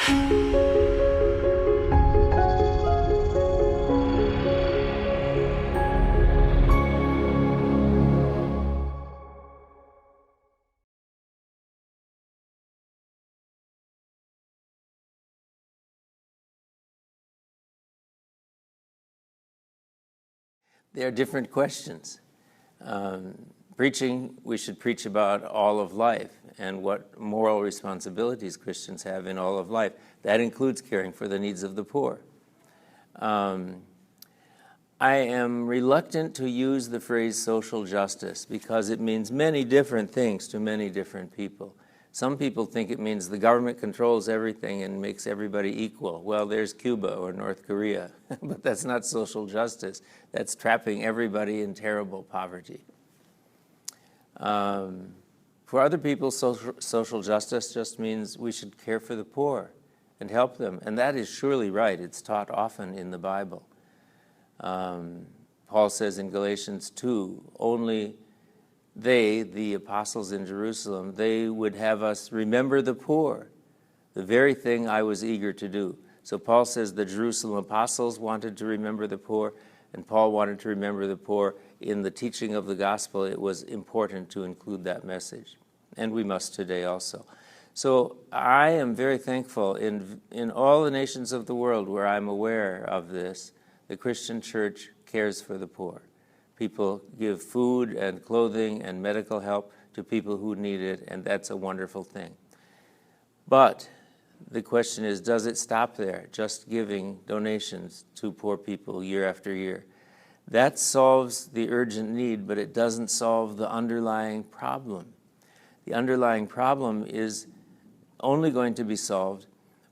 There are different questions. Preaching, we should preach about all of life and what moral responsibilities Christians have in all of life. That includes caring for the needs of the poor. I am reluctant to use the phrase social justice because it means many different things to many different people. Some people think it means the government controls everything and makes everybody equal. Well, there's Cuba or North Korea, but that's not social justice. That's trapping everybody in terrible poverty. For other people, social justice just means we should care for the poor and help them, and that is surely right. It's taught often in the Bible. Paul says in Galatians 2, only they, the apostles in Jerusalem, they would have us remember the poor, the very thing I was eager to do. So Paul says the Jerusalem apostles wanted to remember the poor, and Paul wanted to remember the poor. In the teaching of the gospel, it was important to include that message, and we must today also. So I am very thankful in all the nations of the world where I'm aware of this, the Christian church cares for the poor. People give food and clothing and medical help to people who need it, and that's a wonderful thing. But the question is, does it stop there, just giving donations to poor people year after year? That solves the urgent need, but it doesn't solve the underlying problem. The underlying problem is only going to be solved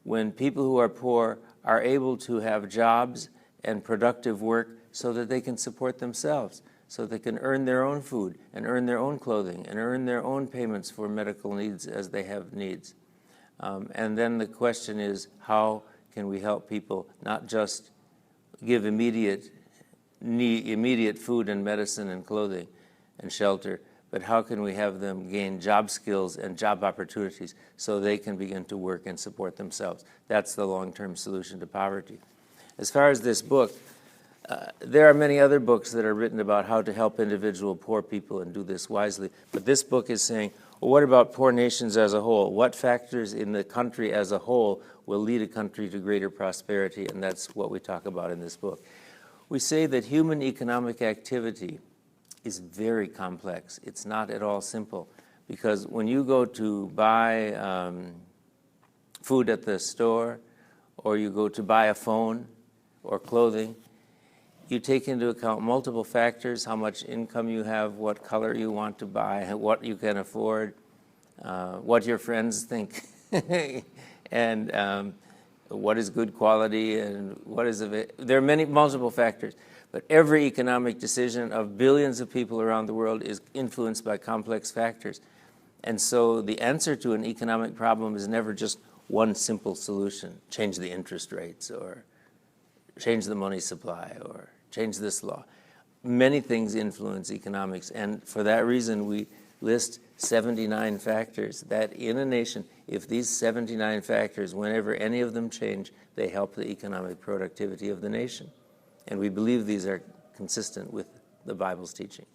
when people who are poor are able to have jobs and productive work so that they can support themselves, so they can earn their own food and earn their own clothing and earn their own payments for medical needs as they have needs. And then the question is, how can we help people not just give immediate food and medicine and clothing and shelter, but how can we have them gain job skills and job opportunities so they can begin to work and support themselves? That's the long-term solution to poverty. As far as this book, there are many other books that are written about how to help individual poor people and do this wisely. But this book is saying, well, what about poor nations as a whole? What factors in the country as a whole will lead a country to greater prosperity? And that's what we talk about in this book. We say that human economic activity is very complex. It's not at all simple. Because when you go to buy food at the store, or you go to buy a phone or clothing, you take into account multiple factors: how much income you have, what color you want to buy, what you can afford, what your friends think, and what is good quality, and what is there are multiple factors. But every economic decision of billions of people around the world is influenced by complex factors. And so the answer to an economic problem is never just one simple solution: change the interest rates, or change the money supply, or change this law. Many things influence economics, and for that reason we list 79 factors that in a nation, if these 79 factors, whenever any of them change, they help the economic productivity of the nation. And we believe these are consistent with the Bible's teaching.